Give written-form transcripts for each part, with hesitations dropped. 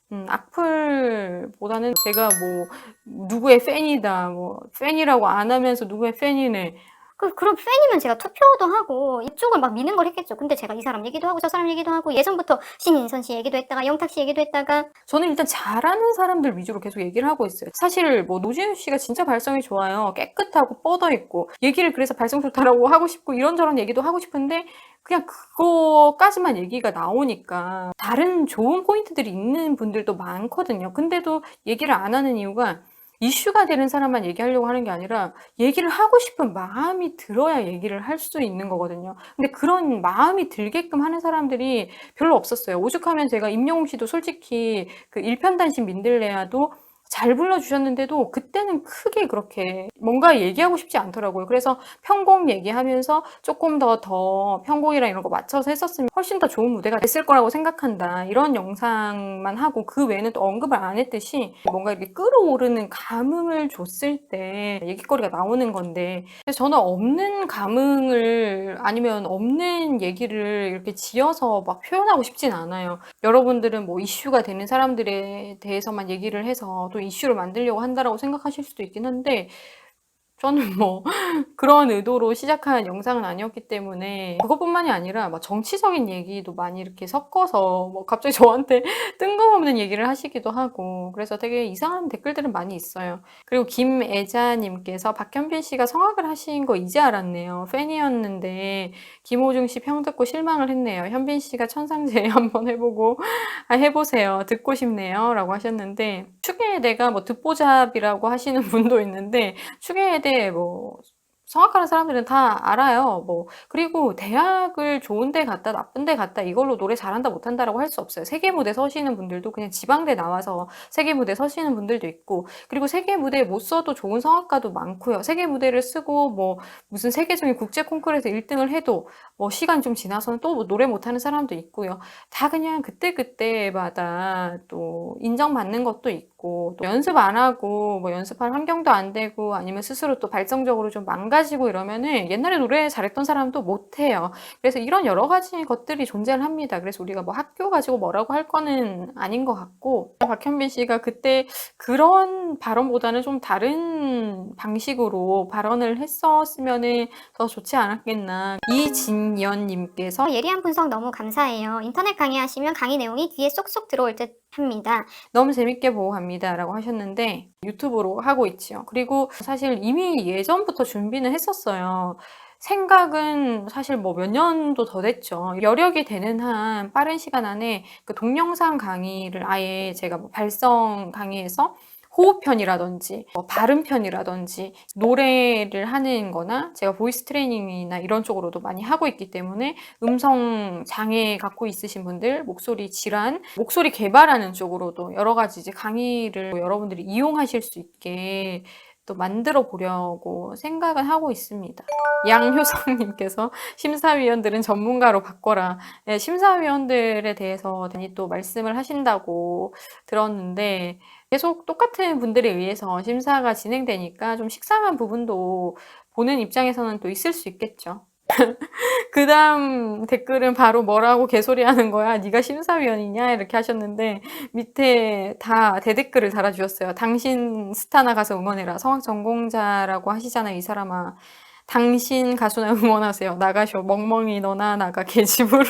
악플보다는 제가 뭐 누구의 팬이다, 뭐 팬이라고 안 하면서 누구의 팬이네. 그럼 팬이면 제가 투표도 하고 이쪽을 막 미는 걸 했겠죠. 근데 제가 이 사람 얘기도 하고 저 사람 얘기도 하고 예전부터 신인선 씨 얘기도 했다가 영탁 씨 얘기도 했다가 저는 일단 잘하는 사람들 위주로 계속 얘기를 하고 있어요. 사실 뭐 노진우 씨가 진짜 발성이 좋아요. 깨끗하고 뻗어 있고 얘기를 그래서 발성 좋다라고 하고 싶고 이런저런 얘기도 하고 싶은데 그냥 그거까지만 얘기가 나오니까 다른 좋은 포인트들이 있는 분들도 많거든요. 근데도 얘기를 안 하는 이유가 이슈가 되는 사람만 얘기하려고 하는 게 아니라 얘기를 하고 싶은 마음이 들어야 얘기를 할 수 있는 거거든요. 근데 그런 마음이 들게끔 하는 사람들이 별로 없었어요. 오죽하면 제가 임영웅 씨도 솔직히 그 일편단심 민들레야도 잘 불러주셨는데도 그때는 크게 그렇게 뭔가 얘기하고 싶지 않더라고요. 그래서 편곡 얘기하면서 조금 더 편곡이랑 이런 거 맞춰서 했었으면 훨씬 더 좋은 무대가 됐을 거라고 생각한다. 이런 영상만 하고 그 외에는 또 언급을 안 했듯이 뭔가 이렇게 끌어오르는 감흥을 줬을 때 얘기거리가 나오는 건데 그래서 저는 없는 감흥을 아니면 없는 얘기를 이렇게 지어서 막 표현하고 싶진 않아요. 여러분들은 뭐 이슈가 되는 사람들에 대해서만 얘기를 해서 또 이슈를 만들려고 한다라고 생각하실 수도 있긴 한데 저는 뭐 그런 의도로 시작한 영상은 아니었기 때문에 그것뿐만이 아니라 막 정치적인 얘기도 많이 이렇게 섞어서 뭐 갑자기 저한테 뜬금없는 얘기를 하시기도 하고 그래서 되게 이상한 댓글들은 많이 있어요. 그리고 김애자님께서 박현빈 씨가 성악을 하신 거 이제 알았네요. 팬이었는데 김호중 씨 평 듣고 실망을 했네요. 현빈 씨가 천상제외 한번 해보고 해보세요. 듣고 싶네요. 라고 하셨는데 축의 대가 뭐 듣보잡이라고 하시는 분도 있는데 축에 대해 뭐 성악하는 사람들은 다 알아요. 뭐 그리고 대학을 좋은 데 갔다 나쁜 데 갔다 이걸로 노래 잘한다 못한다라고 할 수 없어요. 세계 무대 서시는 분들도 그냥 지방대 나와서 세계 무대 서시는 분들도 있고 그리고 세계 무대에 못 써도 좋은 성악가도 많고요. 세계 무대를 쓰고 뭐 무슨 세계적인 국제 콩쿠르에서 1등을 해도 뭐 시간이 좀 지나서는 또 노래 못하는 사람도 있고요. 다 그냥 그때그때마다 또 인정받는 것도 있고 또 연습 안 하고 뭐 연습할 환경도 안 되고 아니면 스스로 또 발성적으로 좀 망가지고 이러면은 옛날에 노래 잘했던 사람도 못해요. 그래서 이런 여러 가지 것들이 존재를 합니다. 그래서 우리가 뭐 학교 가지고 뭐라고 할 거는 아닌 것 같고 박현빈 씨가 그때 그런 발언보다는 좀 다른 방식으로 발언을 했었으면은 더 좋지 않았겠나. 이진연님께서 예리한 분석 너무 감사해요. 인터넷 강의하시면 강의 내용이 귀에 쏙쏙 들어올 듯 합니다. 너무 재밌게 보고 갑니다 라고 하셨는데 유튜브로 하고 있지요. 그리고 사실 이미 예전부터 준비는 했었어요. 생각은 사실 뭐 몇 년도 더 됐죠. 여력이 되는 한 빠른 시간 안에 그 동영상 강의를 아예 제가 뭐 발성 강의에서 호흡편이라든지 발음편이라든지 노래를 하는 거나 제가 보이스 트레이닝이나 이런 쪽으로도 많이 하고 있기 때문에 음성 장애 갖고 있으신 분들, 목소리 질환, 목소리 개발하는 쪽으로도 여러 가지 이제 강의를 여러분들이 이용하실 수 있게 또 만들어 보려고 생각은 하고 있습니다. 양효성님께서 심사위원들은 전문가로 바꿔라. 네, 심사위원들에 대해서 많이 또 말씀을 하신다고 들었는데 계속 똑같은 분들에 의해서 심사가 진행되니까 좀 식상한 부분도 보는 입장에서는 또 있을 수 있겠죠. 그 다음 댓글은 바로 뭐라고 개소리하는 거야? 네가 심사위원이냐? 이렇게 하셨는데 밑에 다 대댓글을 달아주셨어요. 당신 스타나 가서 응원해라. 성악 전공자라고 하시잖아요, 이 사람아. 당신 가수나 응원하세요. 나가쇼. 멍멍이 너나 나가 계집으로.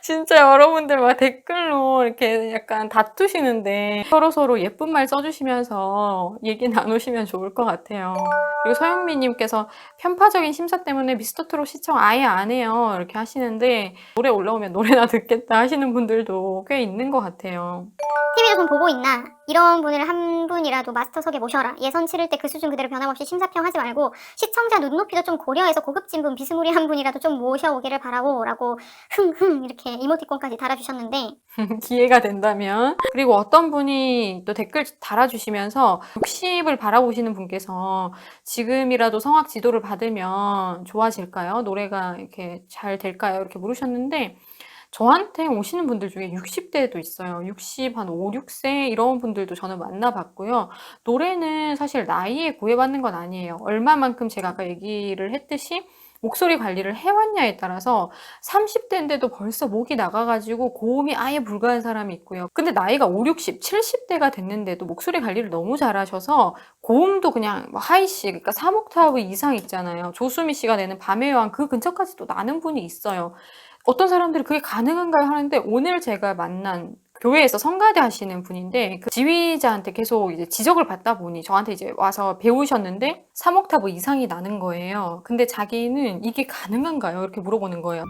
진짜 여러분들 막 댓글로 이렇게 약간 다투시는데 서로서로 예쁜 말 써주시면서 얘기 나누시면 좋을 것 같아요. 그리고 서영미님께서 편파적인 심사 때문에 미스터트롯 시청 아예 안 해요. 이렇게 하시는데 노래 올라오면 노래나 듣겠다 하시는 분들도 꽤 있는 것 같아요. TV조선 보고 있나? 이런 분을 한 분이라도 마스터석에 모셔라. 예선 치를 때 그 수준 그대로 변함없이 심사평 하지 말고 시청자 눈높이도 좀 고려해서 고급진 분, 비스무리한 분이라도 좀 모셔오기를 바라고 라고 흥흥 이렇게 이모티콘까지 달아주셨는데 기회가 된다면. 그리고 어떤 분이 또 댓글 달아주시면서 60을 바라보시는 분께서 지금이라도 성악 지도를 받으면 좋아질까요? 노래가 이렇게 잘 될까요? 이렇게 물으셨는데 저한테 오시는 분들 중에 60대도 있어요. 60, 한 5, 6세 이런 분들도 저는 만나봤고요. 노래는 사실 나이에 구애받는 건 아니에요. 얼마만큼 제가 아까 얘기를 했듯이 목소리 관리를 해왔냐에 따라서 30대인데도 벌써 목이 나가가지고 고음이 아예 불가한 사람이 있고요. 근데 나이가 5, 60, 70대가 됐는데도 목소리 관리를 너무 잘하셔서 고음도 그냥 뭐 하이씨, 그러니까 3옥타브 이상 있잖아요. 조수미 씨가 내는 밤의 여왕 그 근처까지도 나는 분이 있어요. 어떤 사람들이 그게 가능한가요? 하는데 오늘 제가 만난 교회에서 성가대 하시는 분인데 그 지휘자한테 계속 이제 지적을 받다 보니 저한테 이제 와서 배우셨는데 3옥타브 이상이 나는 거예요. 근데 자기는 이게 가능한가요? 이렇게 물어보는 거예요.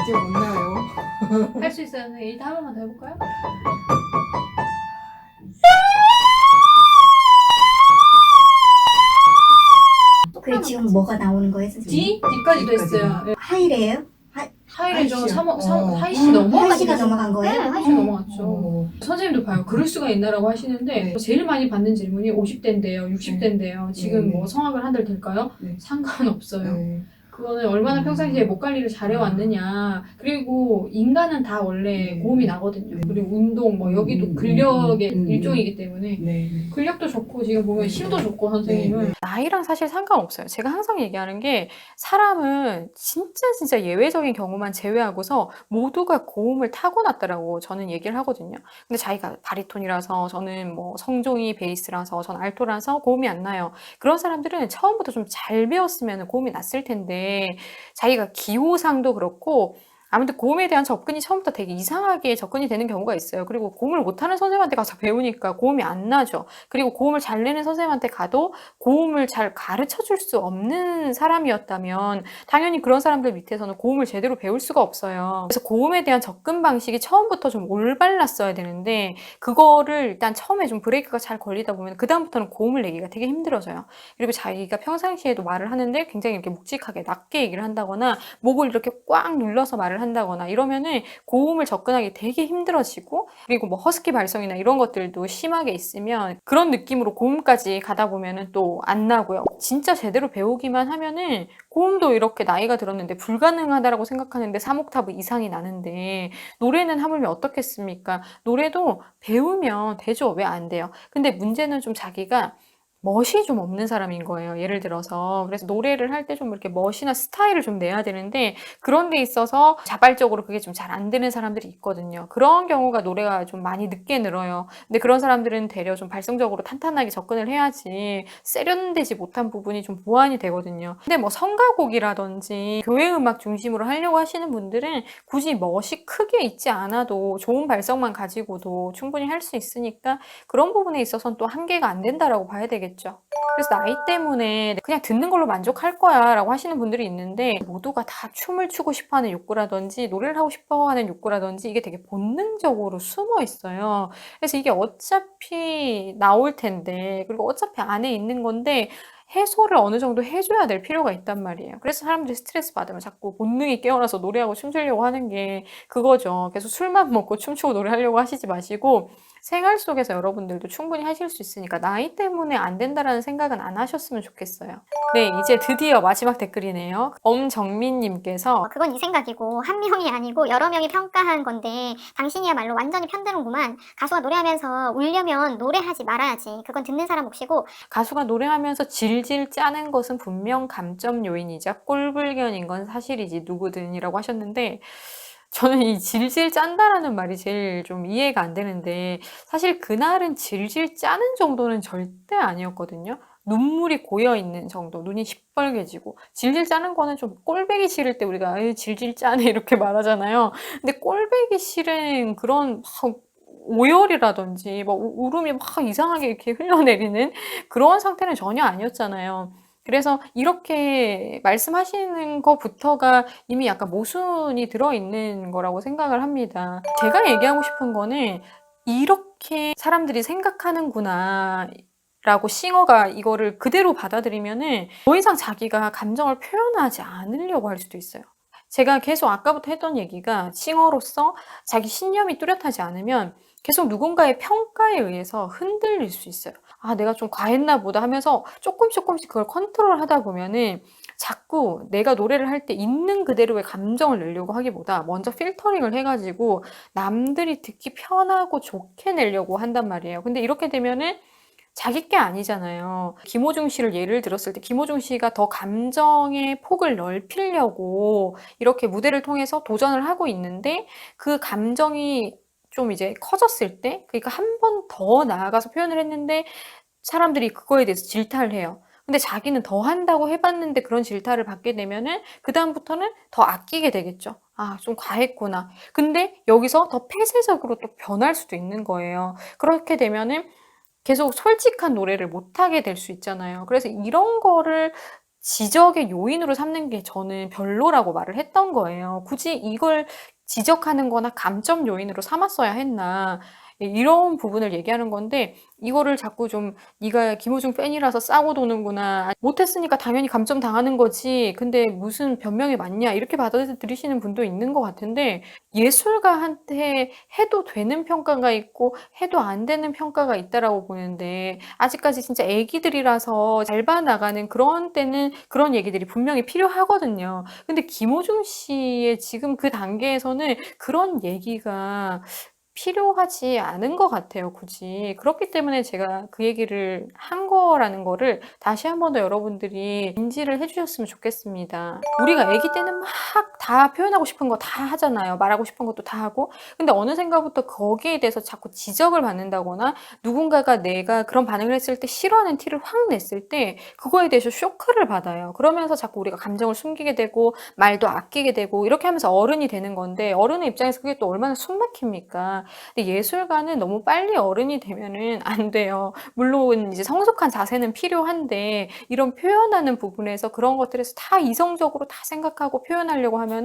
이제 못 나요. 할 수 있어요. 일단 한 번만 더 해볼까요? 그게 지금 뭐가 나오는 거예요, 선생님? D까지도 했어요. 하이래요? 하이레죠. 하이시요? 하이시 넘어가지고 하이시가 넘어간 거예요? 네, 하이시 넘어갔죠. 어. 선생님도 봐요. 그럴 수가 있나라고 하시는데 네. 제일 많이 받는 질문이 50대인데요, 60대인데요. 지금 네. 뭐 성악을 한 달 될까요? 네. 상관없어요. 네. 그거는 얼마나 평상시에 목 관리를 잘해왔느냐. 그리고 인간은 다 원래 고음이 나거든요. 그리고 운동, 뭐 여기도 근력의 일종이기 때문에 네. 근력도 좋고 지금 보면 힘도 좋고 선생님은 네. 나이랑 사실 상관없어요. 제가 항상 얘기하는 게 사람은 진짜 예외적인 경우만 제외하고서 모두가 고음을 타고났다라고 저는 얘기를 하거든요. 근데 자기가 바리톤이라서 저는 뭐 성종이 베이스라서 전 알토라서 고음이 안 나요. 그런 사람들은 처음부터 좀 잘 배웠으면 고음이 났을 텐데 자기가 기호상도 그렇고 아무튼 고음에 대한 접근이 처음부터 되게 이상하게 접근이 되는 경우가 있어요. 그리고 고음을 못하는 선생님한테 가서 배우니까 고음이 안 나죠. 그리고 고음을 잘 내는 선생님한테 가도 고음을 잘 가르쳐 줄 수 없는 사람이었다면 당연히 그런 사람들 밑에서는 고음을 제대로 배울 수가 없어요. 그래서 고음에 대한 접근 방식이 처음부터 좀 올바랐어야 되는데 그거를 일단 처음에 좀 브레이크가 잘 걸리다 보면 그다음부터는 고음을 내기가 되게 힘들어져요. 그리고 자기가 평상시에도 말을 하는데 굉장히 이렇게 묵직하게 낮게 얘기를 한다거나 목을 이렇게 꽉 눌러서 말을 한다거나 이러면은 고음을 접근하기 되게 힘들어지고 그리고 뭐 허스키 발성이나 이런 것들도 심하게 있으면 그런 느낌으로 고음까지 가다 보면은 또 안 나고요. 진짜 제대로 배우기만 하면은 고음도 이렇게 나이가 들었는데 불가능하다라고 생각하는데 3옥타브 이상이 나는데 노래는 하물며 어떻겠습니까? 노래도 배우면 되죠. 왜 안 돼요? 근데 문제는 좀 자기가 멋이 좀 없는 사람인 거예요. 예를 들어서. 그래서 노래를 할 때 좀 이렇게 멋이나 스타일을 좀 내야 되는데 그런 데 있어서 자발적으로 그게 좀 잘 안 되는 사람들이 있거든요. 그런 경우가 노래가 좀 많이 늦게 늘어요. 근데 그런 사람들은 되려 좀 발성적으로 탄탄하게 접근을 해야지 세련되지 못한 부분이 좀 보완이 되거든요. 근데 뭐 성가곡이라든지 교회 음악 중심으로 하려고 하시는 분들은 굳이 멋이 크게 있지 않아도 좋은 발성만 가지고도 충분히 할 수 있으니까 그런 부분에 있어서는 또 한계가 안 된다라고 봐야 되겠죠. 그래서 나이 때문에 그냥 듣는 걸로 만족할 거야 라고 하시는 분들이 있는데 모두가 다 춤을 추고 싶어하는 욕구라든지 노래를 하고 싶어하는 욕구라든지 이게 되게 본능적으로 숨어 있어요. 그래서 이게 어차피 나올 텐데 그리고 어차피 안에 있는 건데 해소를 어느 정도 해줘야 될 필요가 있단 말이에요. 그래서 사람들이 스트레스 받으면 자꾸 본능이 깨어나서 노래하고 춤추려고 하는 게 그거죠. 계속 술만 먹고 춤추고 노래하려고 하시지 마시고 생활 속에서 여러분들도 충분히 하실 수 있으니까 나이 때문에 안 된다라는 생각은 안 하셨으면 좋겠어요. 네, 이제 드디어 마지막 댓글이네요. 엄정민님께서 그건 이 생각이고 한 명이 아니고 여러 명이 평가한 건데 당신이야말로 완전히 편드는구만. 가수가 노래하면서 울려면 노래하지 말아야지. 그건 듣는 사람 몫이고 가수가 노래하면서 질질 짜는 것은 분명 감점 요인이자 꼴불견인 건 사실이지 누구든이라고 하셨는데 저는 이 질질 짠다라는 말이 제일 좀 이해가 안 되는데 사실 그날은 질질 짜는 정도는 절대 아니었거든요. 눈물이 고여있는 정도, 눈이 시뻘개지고 질질 짜는 거는 좀 꼴배기 싫을 때 우리가 에이, 질질 짜네 이렇게 말하잖아요. 근데 꼴배기 싫은 그런 막 오열이라든지 막 울음이 막 이상하게 이렇게 흘러내리는 그런 상태는 전혀 아니었잖아요. 그래서 이렇게 말씀하시는 것부터가 이미 약간 모순이 들어있는 거라고 생각을 합니다. 제가 얘기하고 싶은 거는 이렇게 사람들이 생각하는구나 라고 싱어가 이거를 그대로 받아들이면은 더 이상 자기가 감정을 표현하지 않으려고 할 수도 있어요. 제가 계속 아까부터 했던 얘기가 싱어로서 자기 신념이 뚜렷하지 않으면 계속 누군가의 평가에 의해서 흔들릴 수 있어요. 아, 내가 좀 과했나 보다 하면서 조금씩 그걸 컨트롤 하다 보면은 자꾸 내가 노래를 할 때 있는 그대로의 감정을 내려고 하기보다 먼저 필터링을 해가지고 남들이 듣기 편하고 좋게 내려고 한단 말이에요. 근데 이렇게 되면은 자기 게 아니잖아요. 김호중 씨를 예를 들었을 때 김호중 씨가 더 감정의 폭을 넓히려고 이렇게 무대를 통해서 도전을 하고 있는데 그 감정이 좀 이제 커졌을 때, 그러니까 한 번 더 나아가서 표현을 했는데 사람들이 그거에 대해서 질타를 해요. 근데 자기는 더 한다고 해봤는데 그런 질타를 받게 되면은 그다음부터는 더 아끼게 되겠죠. 아, 좀 과했구나. 근데 여기서 더 폐쇄적으로 또 변할 수도 있는 거예요. 그렇게 되면은 계속 솔직한 노래를 못하게 될 수 있잖아요. 그래서 이런 거를 지적의 요인으로 삼는 게 저는 별로라고 말을 했던 거예요. 굳이 이걸 지적하는 거나 감점 요인으로 삼았어야 했나. 이런 부분을 얘기하는 건데 이거를 자꾸 좀 네가 김호중 팬이라서 싸고 도는구나. 못했으니까 당연히 감점 당하는 거지. 근데 무슨 변명이 맞냐. 이렇게 받아들이시는 분도 있는 것 같은데 예술가한테 해도 되는 평가가 있고 해도 안 되는 평가가 있다라고 보는데 아직까지 진짜 애기들이라서 잘 봐나가는 그런 때는 그런 얘기들이 분명히 필요하거든요. 근데 김호중 씨의 지금 그 단계에서는 그런 얘기가 필요하지 않은 것 같아요, 굳이. 그렇기 때문에 제가 그 얘기를 한 거라는 거를 다시 한 번 더 여러분들이 인지를 해주셨으면 좋겠습니다. 우리가 아기 때는 막 다 표현하고 싶은 거 다 하잖아요. 말하고 싶은 것도 다 하고. 근데 어느샌가부터 거기에 대해서 자꾸 지적을 받는다거나 누군가가 내가 그런 반응을 했을 때 싫어하는 티를 확 냈을 때 그거에 대해서 쇼크를 받아요. 그러면서 자꾸 우리가 감정을 숨기게 되고 말도 아끼게 되고 이렇게 하면서 어른이 되는 건데 어른의 입장에서 그게 또 얼마나 숨막힙니까? 근데 예술가는 너무 빨리 어른이 되면은 안 돼요. 물론 이제 성숙한 자세는 필요한데 이런 표현하는 부분에서 그런 것들에서 다 이성적으로 다 생각하고 표현하려고 하면은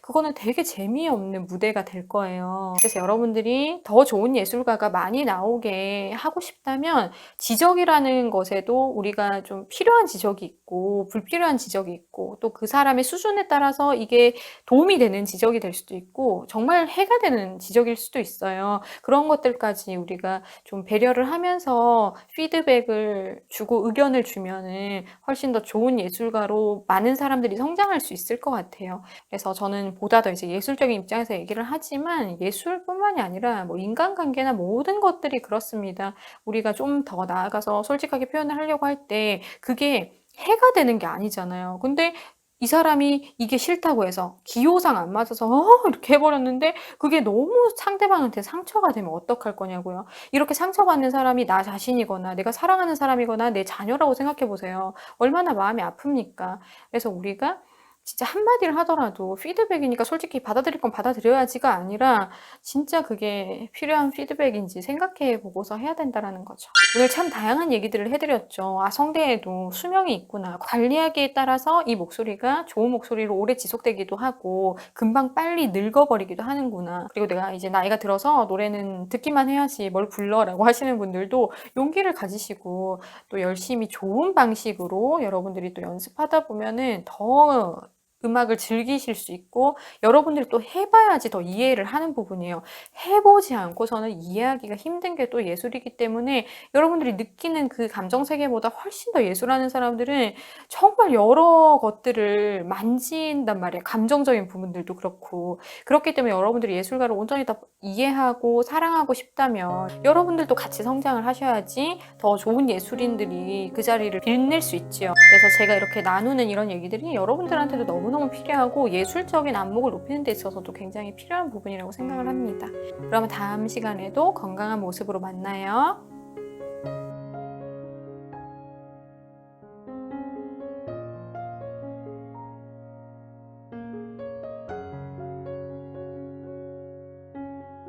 그거는 되게 재미없는 무대가 될 거예요. 그래서 여러분들이 더 좋은 예술가가 많이 나오게 하고 싶다면 지적이라는 것에도 우리가 좀 필요한 지적이 있고 불필요한 지적이 있고 또 그 사람의 수준에 따라서 이게 도움이 되는 지적이 될 수도 있고 정말 해가 되는 지적일 수도 있어요. 그런 것들까지 우리가 좀 배려를 하면서 피드백을 주고 의견을 주면은 훨씬 더 좋은 예술가로 많은 사람들이 성장할 수 있을 것 같아요. 그래서 저는 보다 더 이제 예술적인 입장에서 얘기를 하지만 예술뿐만이 아니라 뭐 인간관계나 모든 것들이 그렇습니다. 우리가 좀 더 나아가서 솔직하게 표현을 하려고 할 때 그게 해가 되는 게 아니잖아요. 근데 이 사람이 이게 싫다고 해서 기호상 안 맞아서 이렇게 해버렸는데 그게 너무 상대방한테 상처가 되면 어떡할 거냐고요. 이렇게 상처받는 사람이 나 자신이거나 내가 사랑하는 사람이거나 내 자녀라고 생각해 보세요. 얼마나 마음이 아픕니까? 그래서 우리가 진짜 한마디를 하더라도 피드백이니까 솔직히 받아들일 건 받아들여야지가 아니라 진짜 그게 필요한 피드백인지 생각해 보고서 해야 된다는 거죠. 오늘 참 다양한 얘기들을 해드렸죠. 아, 성대에도 수명이 있구나. 관리하기에 따라서 이 목소리가 좋은 목소리로 오래 지속되기도 하고 금방 빨리 늙어버리기도 하는구나. 그리고 내가 이제 나이가 들어서 노래는 듣기만 해야지 뭘 불러라고 하시는 분들도 용기를 가지시고 또 열심히 좋은 방식으로 여러분들이 또 연습하다 보면은 더 음악을 즐기실 수 있고 여러분들이 또 해봐야지 더 이해를 하는 부분이에요. 해보지 않고서는 이해하기가 힘든 게 또 예술이기 때문에 여러분들이 느끼는 그 감정 세계보다 훨씬 더 예술하는 사람들은 정말 여러 것들을 만진단 말이에요. 감정적인 부분들도 그렇고 그렇기 때문에 여러분들이 예술가를 온전히 다 이해하고 사랑하고 싶다면 여러분들도 같이 성장을 하셔야지 더 좋은 예술인들이 그 자리를 빛낼 수 있지요. 그래서 제가 이렇게 나누는 이런 얘기들이 여러분들한테도 너무너무 필요하고 예술적인 안목을 높이는 데 있어서도 굉장히 필요한 부분이라고 생각을 합니다. 그러면 다음 시간에도 건강한 모습으로 만나요.